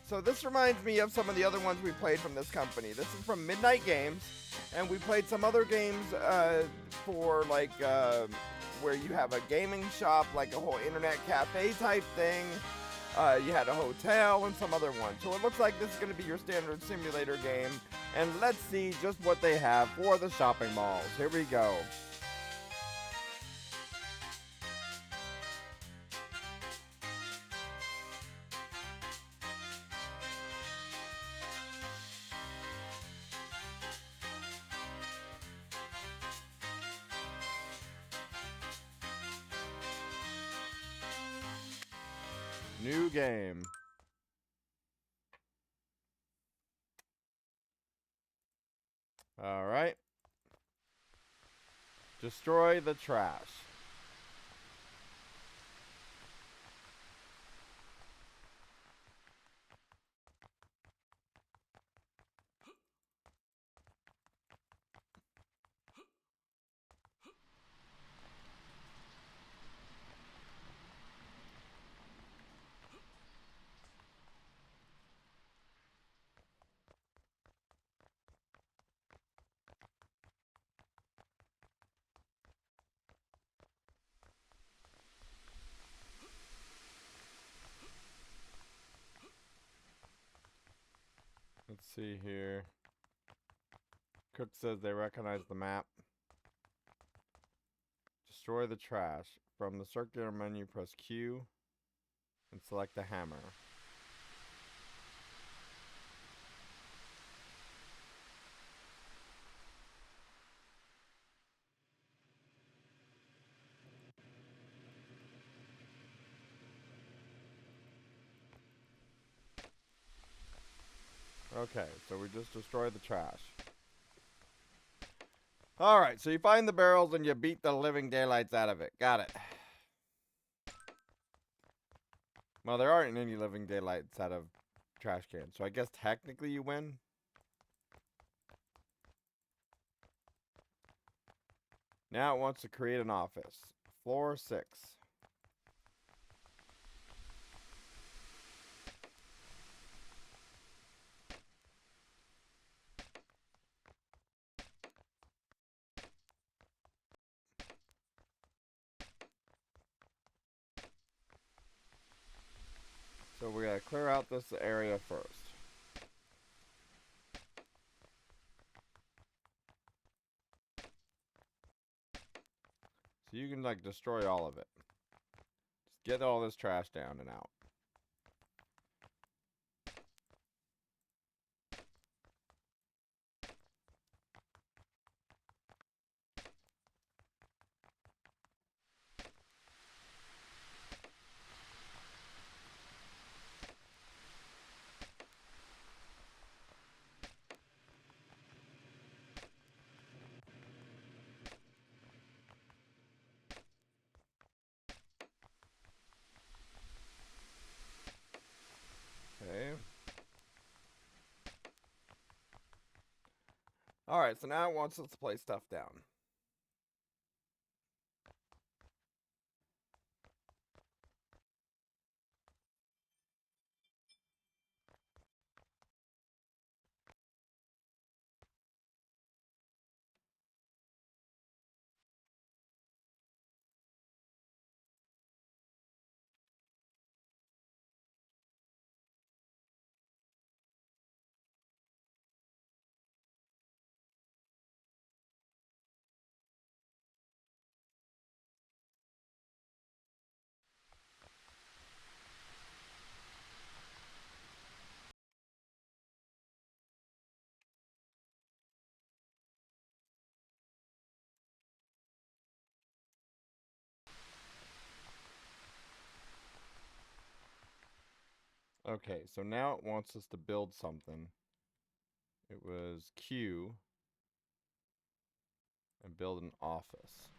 So this reminds me of some of the other ones we played from this company. This is from Midnight Games, and we played some other games for like where you have a gaming shop, like a whole internet cafe type thing. You had a hotel and some other ones. So it looks like this is going to be your standard simulator game. And let's see just what they have for the shopping malls. Here we go. New game. All right. Destroy the trash. Let's see here. Cook says they recognize the map. Destroy the trash. From the circular menu, press Q and select the hammer. Okay, so we just destroyed the trash. Alright, so you find the barrels and you beat the living daylights out of it. Got it. Well, there aren't any living daylights out of trash cans, so I guess technically you win. Now it wants to create an office. Floor 6. So we gotta clear out this area first. So you can like destroy all of it. Just get all this trash down and out. Okay. Alright, so now it wants us to place stuff down. Okay, so now it wants us to build something. It was Q and build an office.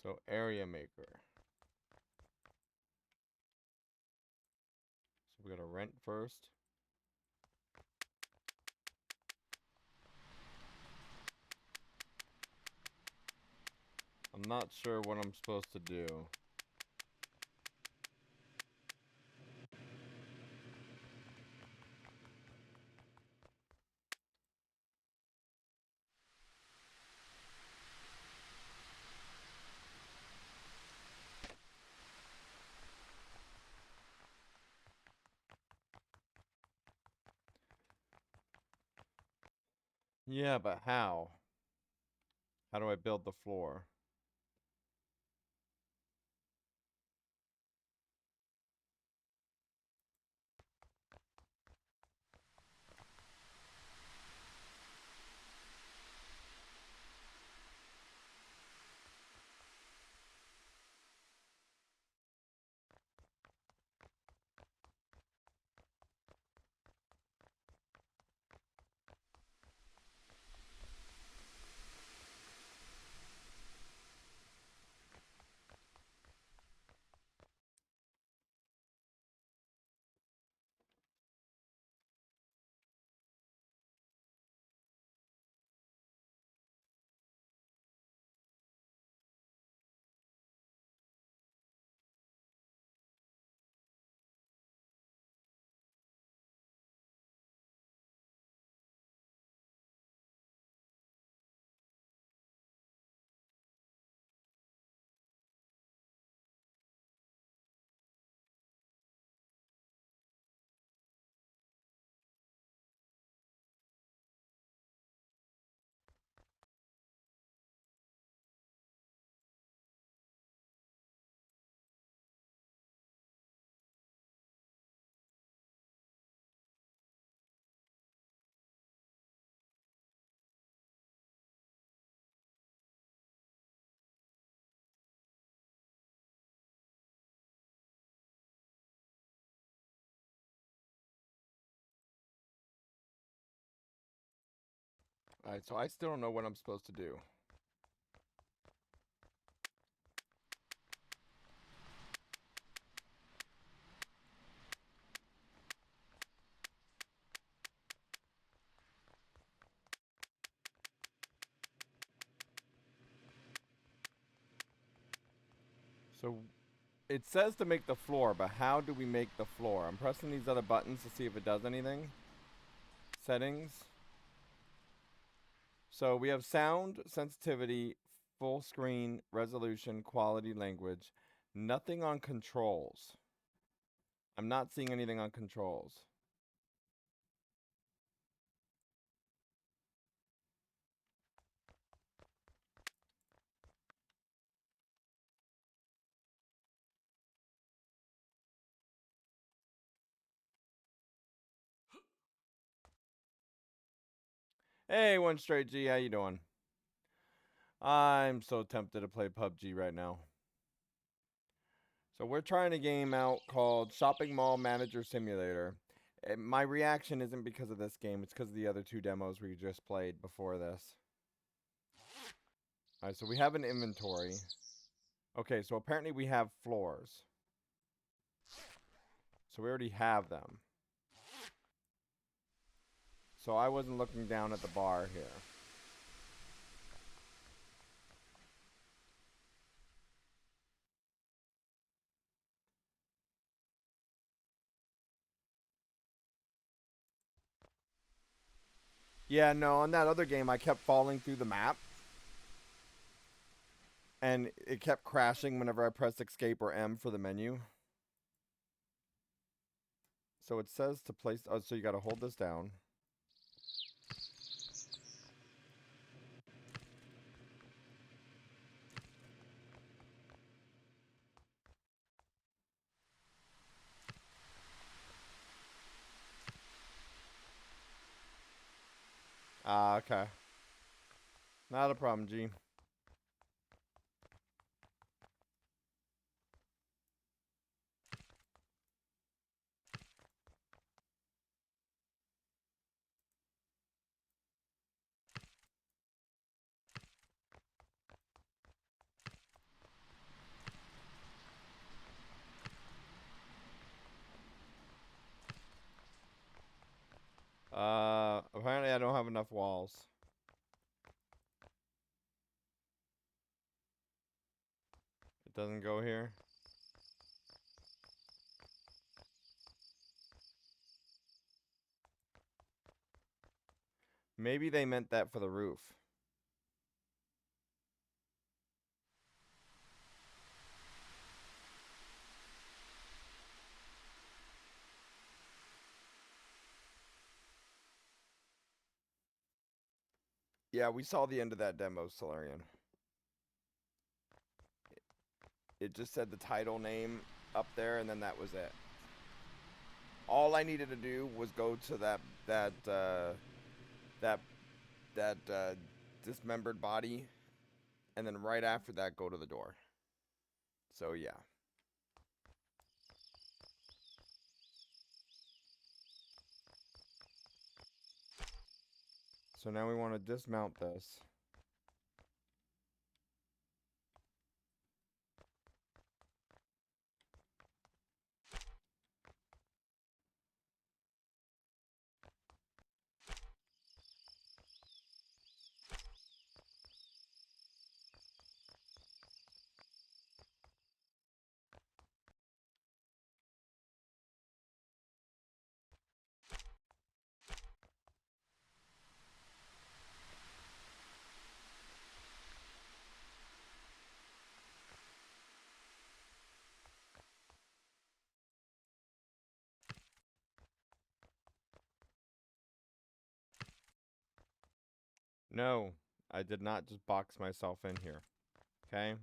So area maker. We gotta rent first. I'm not sure what I'm supposed to do. Yeah, but how? How do I build the floor? Alright, so I still don't know what I'm supposed to do. So it says to make the floor, but how do we make the floor? I'm pressing these other buttons to see if it does anything. Settings. So we have sound, sensitivity, full screen, resolution, quality, language. Nothing on controls. I'm not seeing anything on controls. Hey, One Straight G, how you doing? I'm so tempted to play PUBG right now. So we're trying a game out called Shopping Mall Manager Simulator. My reaction isn't because of this game, it's because of the other two demos we just played before this. Alright, so we have an inventory. Okay, so apparently we have floors. So we already have them. So I wasn't looking down at the bar here. Yeah, no, on that other game I kept falling through the map. And it kept crashing whenever I pressed escape or M for the menu. So it says to place, oh, so you gotta hold this down. Ah, okay. Not a problem, G. enough walls. It doesn't go here. Maybe they meant that for the roof. Yeah, we saw the end of that demo, Solarian. It just said the title name up there, and then that was it. All I needed to do was go to that dismembered body, and then right after that, go to the door. So yeah. So now we want to dismount this. No, I did not just box myself in here. Okay?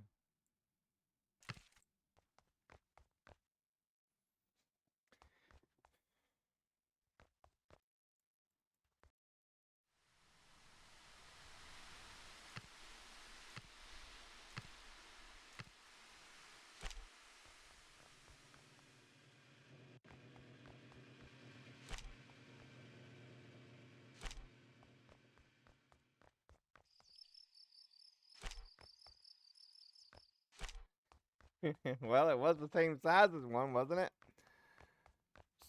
Well, it was the same size as one, wasn't it?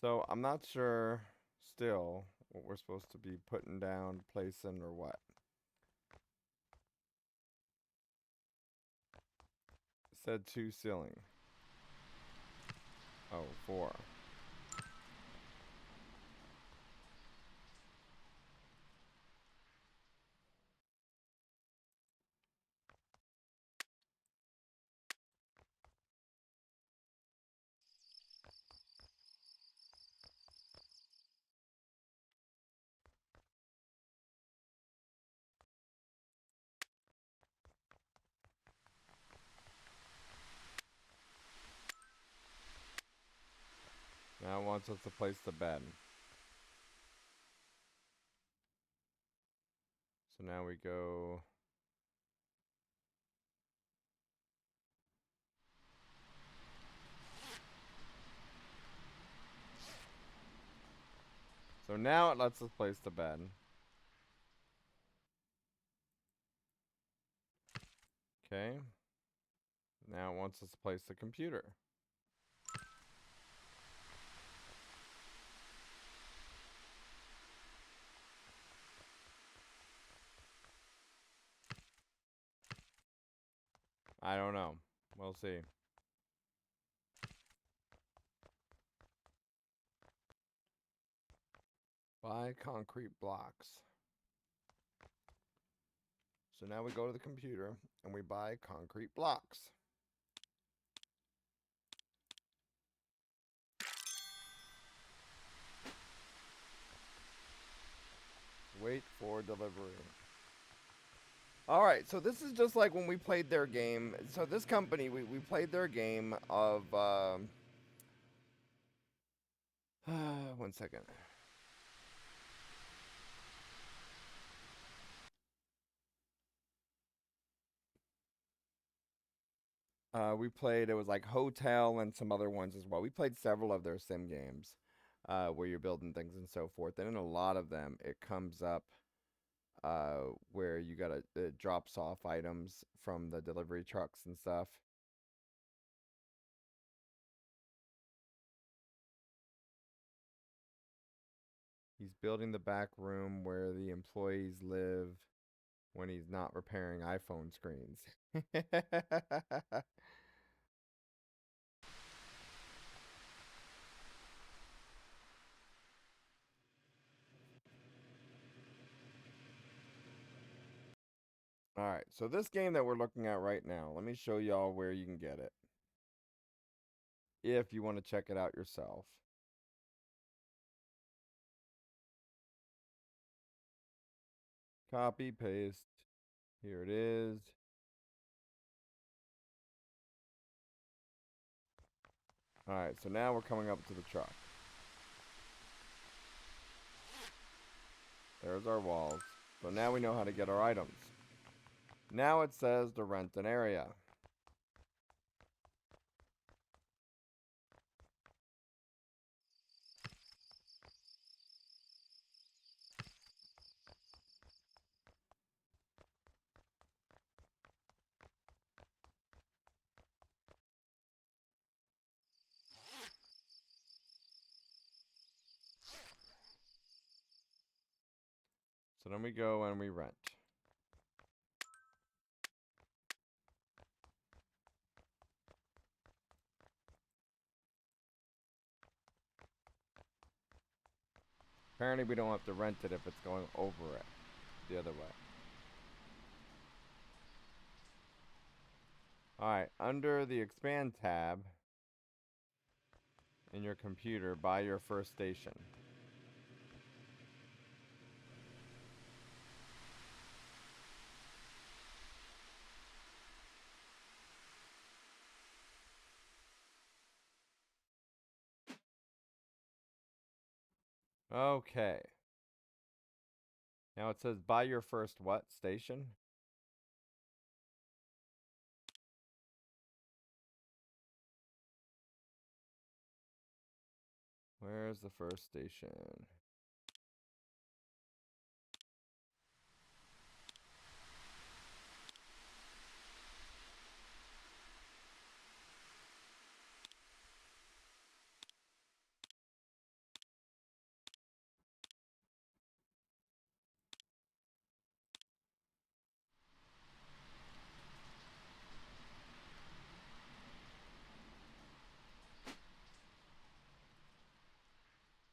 So I'm not sure still what we're supposed to be putting down, placing, or what. It said 2 ceiling. Oh, 4. Now it wants us to place the bed. So now we go. So now it lets us place the bed. Okay. Now it wants us to place the computer. I don't know. We'll see. Buy concrete blocks. So now we go to the computer and we buy concrete blocks. Wait for delivery. Alright, so this is just like when we played their game. So this company, we played their game of, 1 second. We played, it was like Hotel and some other ones as well. We played several of their sim games, where you're building things and so forth. And in a lot of them, it comes up, where you gotta, it drops off items from the delivery trucks and stuff. He's building the back room where the employees live when he's not repairing iPhone screens. Alright, so this game that we're looking at right now, let me show y'all where you can get it. If you want to check it out yourself. Copy, paste. Here it is. Alright, so now we're coming up to the truck. There's our walls. So now we know how to get our items. Now it says to rent an area. So then we go and we rent. Apparently we don't have to rent it if it's going over it the other way. Alright, under the expand tab in your computer, buy your first station. Okay. Now it says buy your first what? Station? Where's the first station?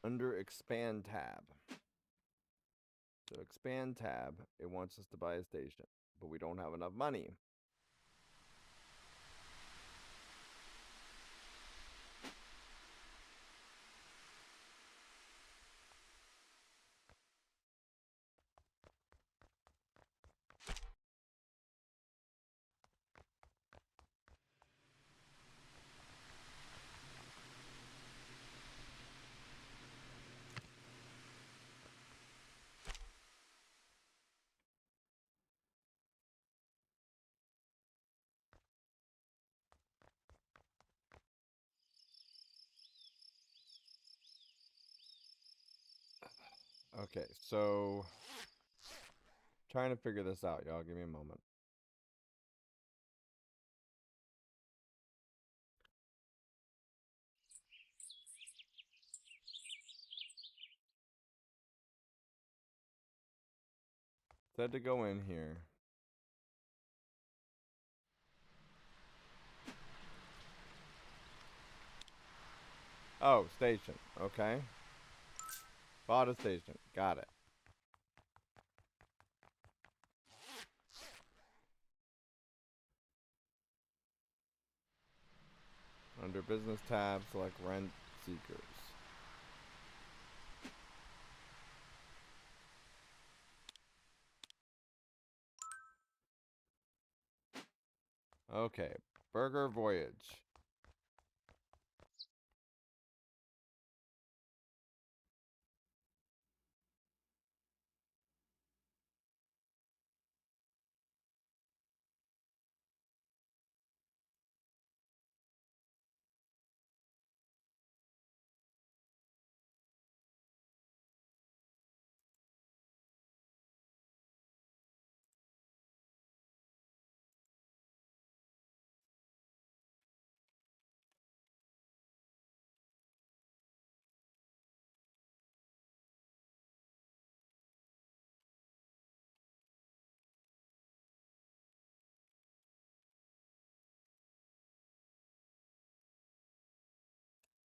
Under expand tab. So expand tab, it wants us to buy a station, but we don't have enough money. Okay, so trying to figure this out, y'all. Give me a moment. Said to go in here. Oh, station. Okay. Bought a station. Got it. Under business tab, select rent seekers. Okay. Burger Voyage.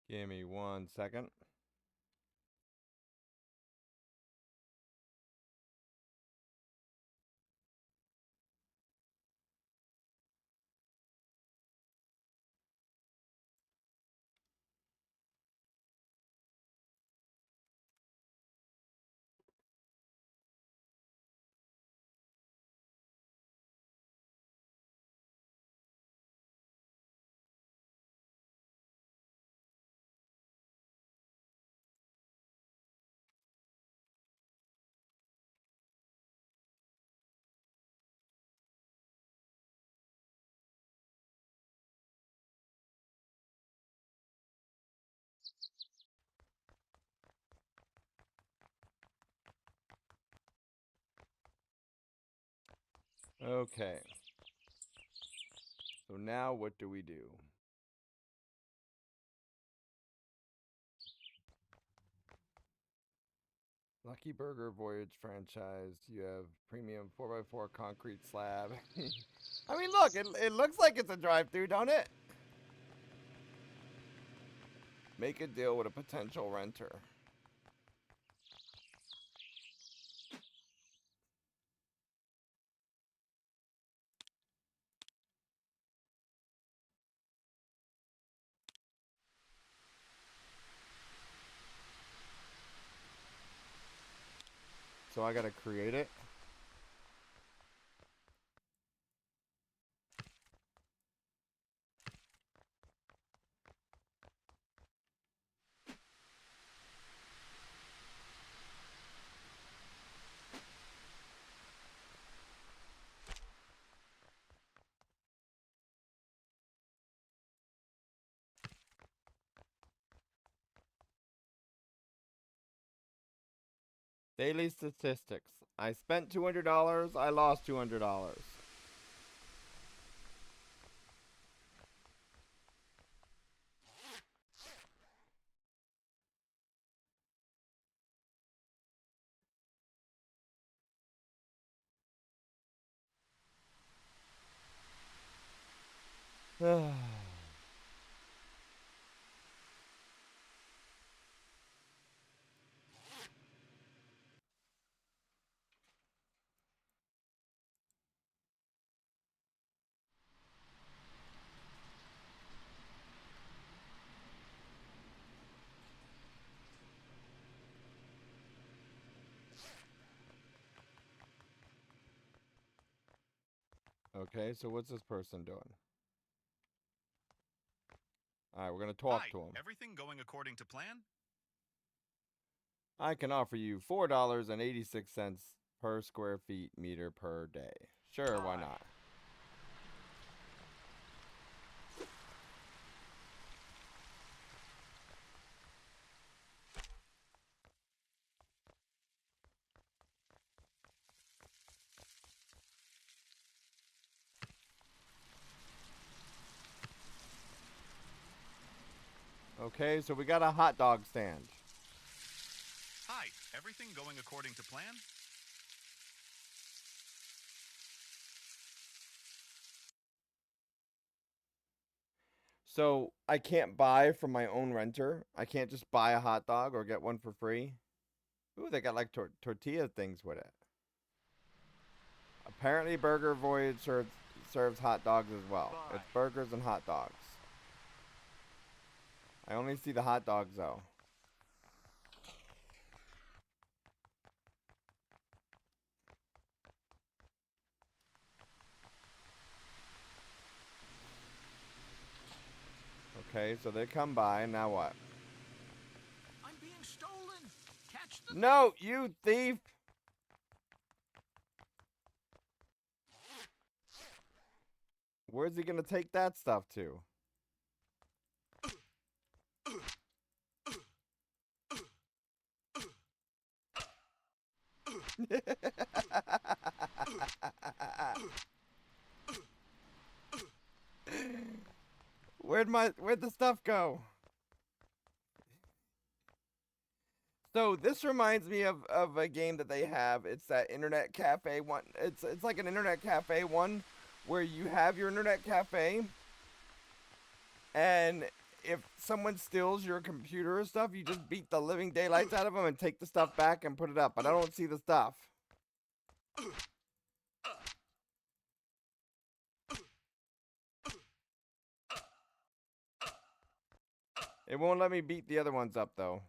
Give me 1 second. Okay. So now what do we do? Lucky Burger Voyage franchise. You have premium 4x4 concrete slab. I mean, look, it looks like it's a drive-through, don't it? Make a deal with a potential renter. So I gotta create it. Daily statistics. I spent $200. I lost $200. Okay, so what's this person doing? Alright, we're gonna talk to him. Everything going according to plan? I can offer you $4.86 per square feet meter per day. Sure, why not? Okay, so we got a hot dog stand. Hi, everything going according to plan? So I can't buy from my own renter. I can't just buy a hot dog or get one for free. Ooh, they got like tortilla things with it. Apparently, Burger Voyage serves hot dogs as well. Bye. It's burgers and hot dogs. I only see the hot dogs though. Okay, so they come by. Now what? I'm being stolen. Catch the No, you thief! Where's he gonna take that stuff to? Where'd the stuff go? So this reminds me of a game that they have. It's that internet cafe one. It's like an internet cafe one where you have your internet cafe and if someone steals your computer or stuff, you just beat the living daylights out of them and take the stuff back and put it up. But I don't see the stuff. It won't let me beat the other ones up, though.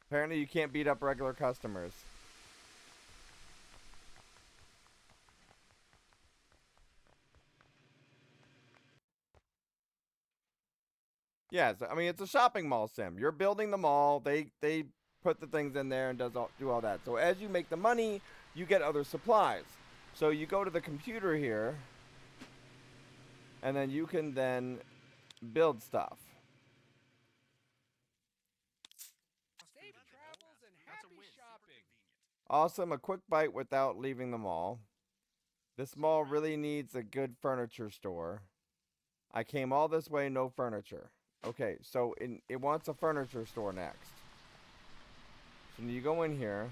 Apparently, you can't beat up regular customers. Yes, I mean, it's a shopping mall sim. You're building the mall. They put the things in there and do all that. So as you make the money, you get other supplies. So you go to the computer here, and then you can then build stuff. Safe travels and happy shopping. Awesome, a quick bite without leaving the mall. This mall really needs a good furniture store. I came all this way, no furniture. Okay, so it wants a furniture store next. So you go in here.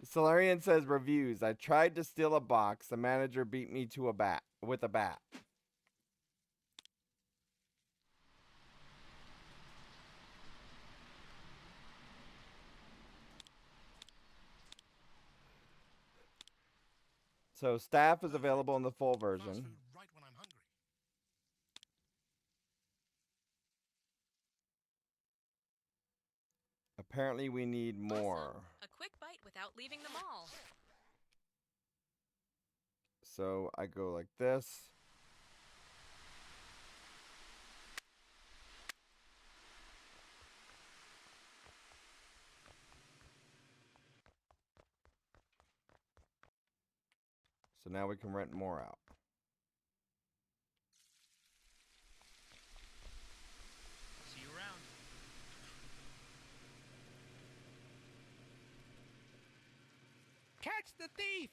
Solarian says reviews. I tried to steal a box. The manager beat me to a bat with a bat. So staff is available in the full version. Right when I'm hungry. Apparently we need more. Awesome. A quick bite without leaving the mall. So I go like this. So now we can rent more out. See you around. Catch the thief!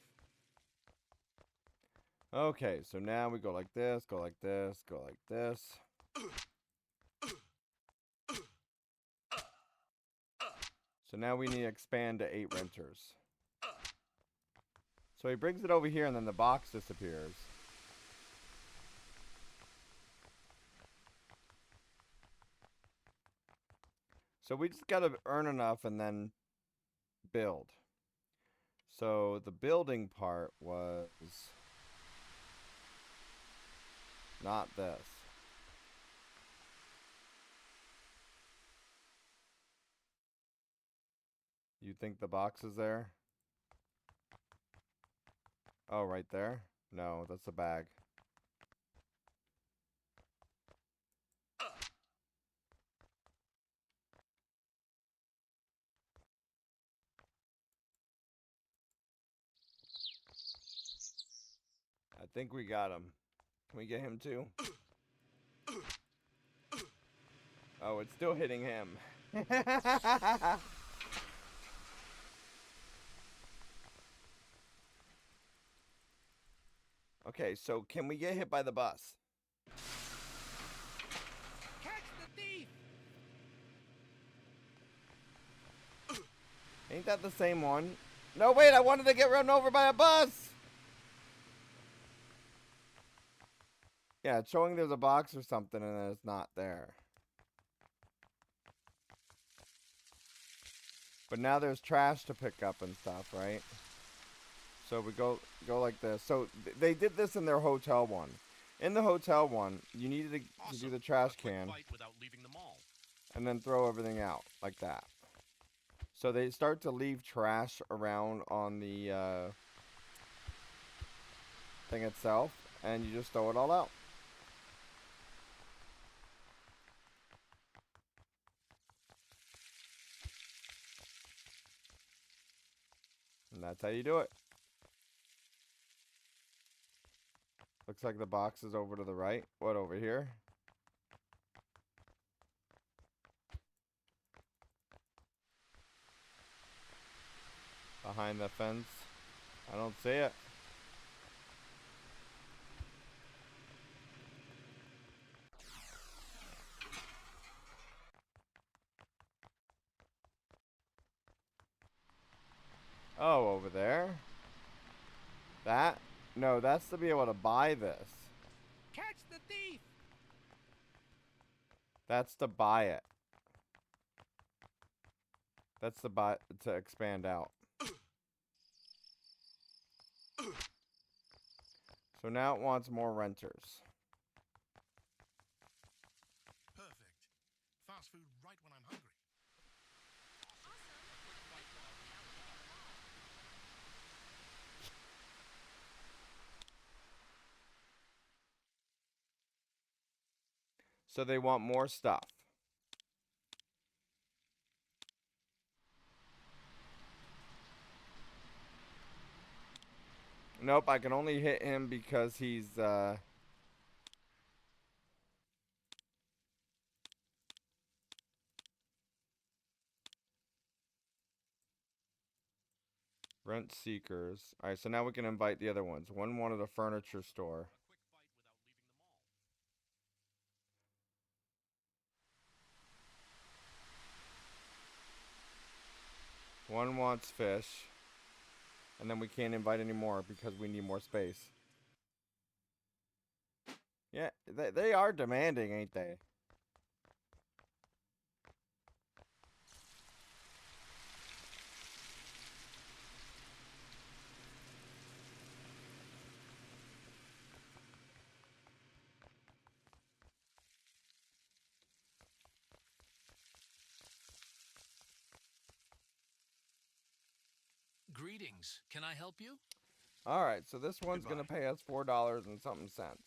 Okay, so now we go like this, go like this, go like this. So now we need to expand to 8 renters. So he brings it over here and then the box disappears. So we just gotta earn enough and then build. So the building part was not this. You think the box is there? Oh, right there? No, that's a bag. I think we got him. Can we get him too? Oh, it's still hitting him. Okay, so can we get hit by the bus? Catch the thief! Ain't that the same one? No, wait, I wanted to get run over by a bus! Yeah, it's showing there's a box or something and then it's not there. But now there's trash to pick up and stuff, right? So we go like this. So they did this in their hotel one. In the hotel one, you needed to do the trash can Without leaving the mall. and then throw everything out like that. So they start to leave trash around on the thing itself, and you just throw it all out. And that's how you do it. Looks like the box is over to the right. What, over here? Behind the fence? I don't see it. Oh, over there? That? No, that's to be able to buy this. Catch the thief! That's to buy it. That's to buy to expand out. So now it wants more renters. Perfect. Fast food right when I'm hungry. So they want more stuff. Nope, I can only hit him because he's rent seekers. Alright, so now we can invite the other ones. One wanted a furniture store. One wants fish. And then we can't invite any more because we need more space. Yeah, they are demanding, ain't they? Greetings. Can I help you? Alright, so this one's Goodbye. gonna pay us $4 and something cents.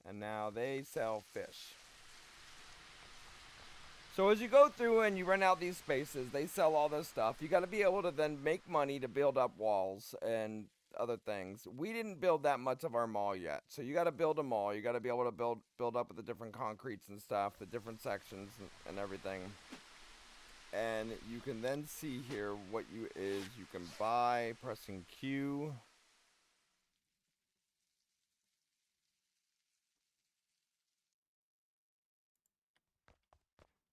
And now they sell fish. So as you go through and you rent out these spaces, they sell all this stuff. You got to be able to then make money to build up walls and other things. We didn't build that much of our mall yet. So you got to build a mall. You got to be able to build up with the different concretes and stuff, the different sections and everything. And you can then see here what you can buy pressing Q.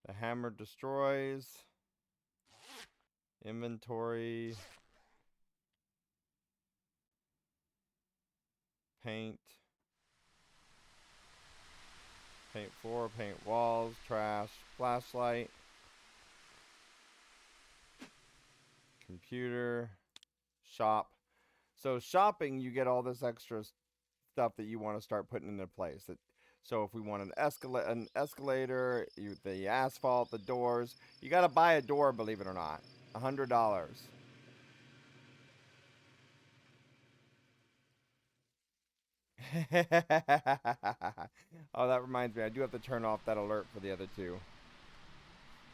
The hammer destroys. Inventory. Paint. Paint floor, paint walls, trash, flashlight. Computer. Shop. So shopping, you get all this extra stuff that you want to start putting into place. So if we want an escalator, the asphalt, the doors, you got to buy a door, believe it or not. $100. Oh, that reminds me. I do have to turn off that alert for the other two.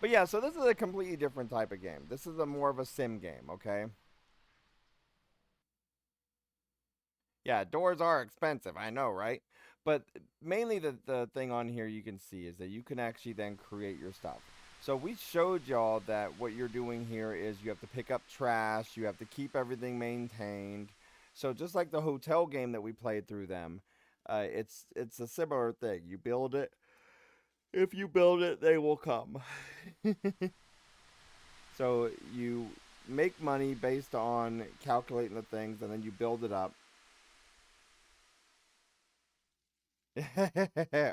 But yeah, so this is a completely different type of game. This is more of a sim game, okay? Yeah, doors are expensive. I know, right? But mainly the thing on here you can see is that you can actually then create your stuff. So we showed y'all that what you're doing here is you have to pick up trash. You have to keep everything maintained. So just like the hotel game that we played through them, it's a similar thing. You build it. If you build it, they will come. So you make money based on calculating the things, and then you build it up.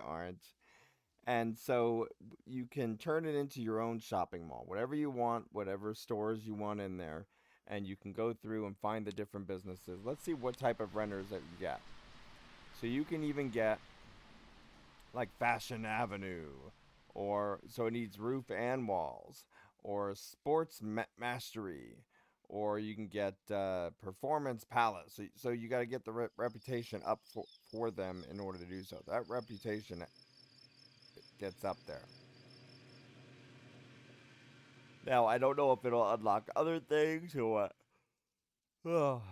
Orange. And so you can turn it into your own shopping mall. Whatever you want, whatever stores you want in there. And you can go through and find the different businesses. Let's see what type of renters that you get. So you can even get like Fashion Avenue. Or so it needs roof and walls. Or Sports Mastery. Or you can get Performance Palace. So you got to get the reputation up for them in order to do so. That reputation gets up there. Now, I don't know if it'll unlock other things or what. Oh.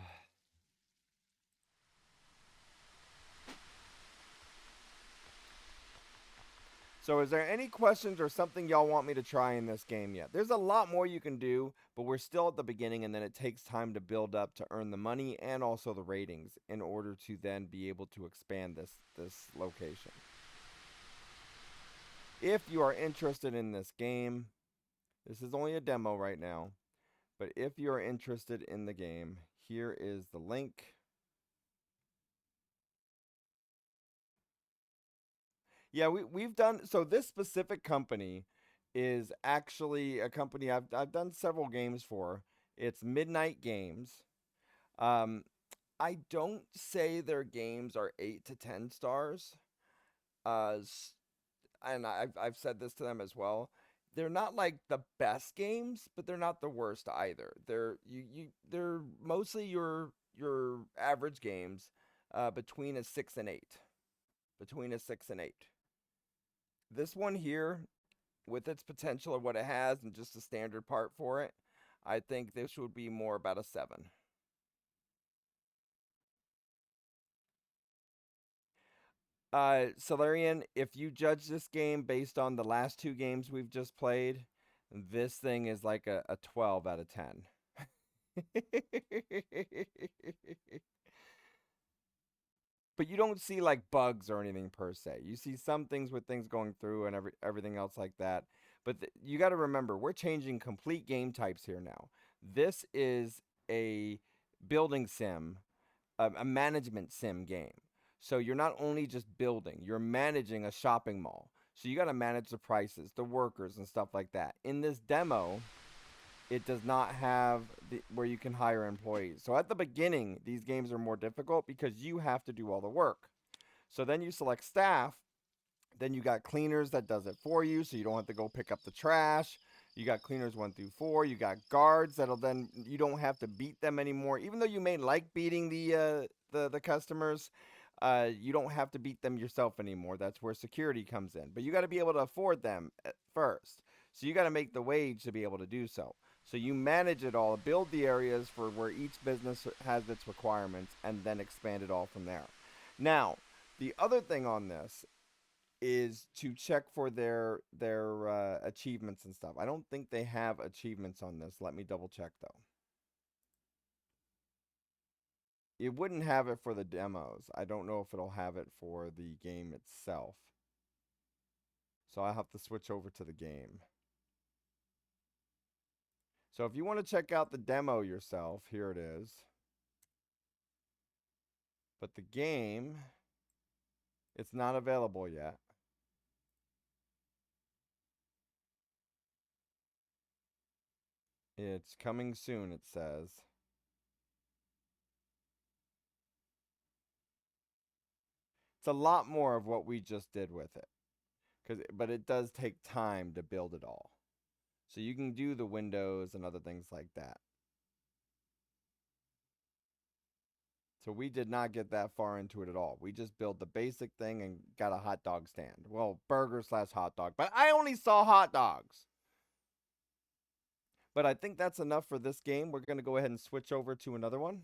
So is there any questions or something y'all want me to try in this game yet? There's a lot more you can do, but we're still at the beginning, and then it takes time to build up to earn the money and also the ratings in order to then be able to expand this location. If you are interested in this game, this is only a demo right now, but if you are interested in the game, here is the link. Yeah, we've done so. This specific company is actually a company I've done several games for. It's Midnight Games. Um, I don't say their games are 8 to 10 stars. S- and I've said this to them as well. They're not like the best games, but they're not the worst either. They're mostly your average games, between a 6 and 8, between a 6 and 8. This one here, with its potential of what it has and just a standard part for it, I think this would be more about a 7. Solarian, if you judge this game based on the last two games we've just played, this thing is like a 12 out of 10. But you don't see like bugs or anything per se. You see some things with things going through and everything else like that. But you got to remember, we're changing complete game types here now. This is a building sim, a management sim game. So you're not only just building, you're managing a shopping mall. So you got to manage the prices, the workers, and stuff like that. In this demo, it does not have where you can hire employees. So at the beginning, these games are more difficult because you have to do all the work. So then you select staff, then you got cleaners that does it for you, so you don't have to go pick up the trash. You got cleaners 1 through 4. You got guards that'll then you don't have to beat them anymore. Even though you may like beating the customers, you don't have to beat them yourself anymore. That's where security comes in. But you got to be able to afford them at first. So you got to make the wage to be able to do so. So you manage it all, build the areas for where each business has its requirements, and then expand it all from there. Now, the other thing on this is to check for their achievements and stuff. I don't think they have achievements on this. Let me double check though. It wouldn't have it for the demos. I don't know if it'll have it for the game itself. So I'll have to switch over to the game. So if you want to check out the demo yourself, here it is. But the game, it's not available yet. It's coming soon, it says. It's a lot more of what we just did with it. But it does take time to build it all. So you can do the windows and other things like that. So we did not get that far into it at all. We just built the basic thing and got a hot dog stand. Well, burger / hot dog. But I only saw hot dogs. But I think that's enough for this game. We're going to go ahead and switch over to another one.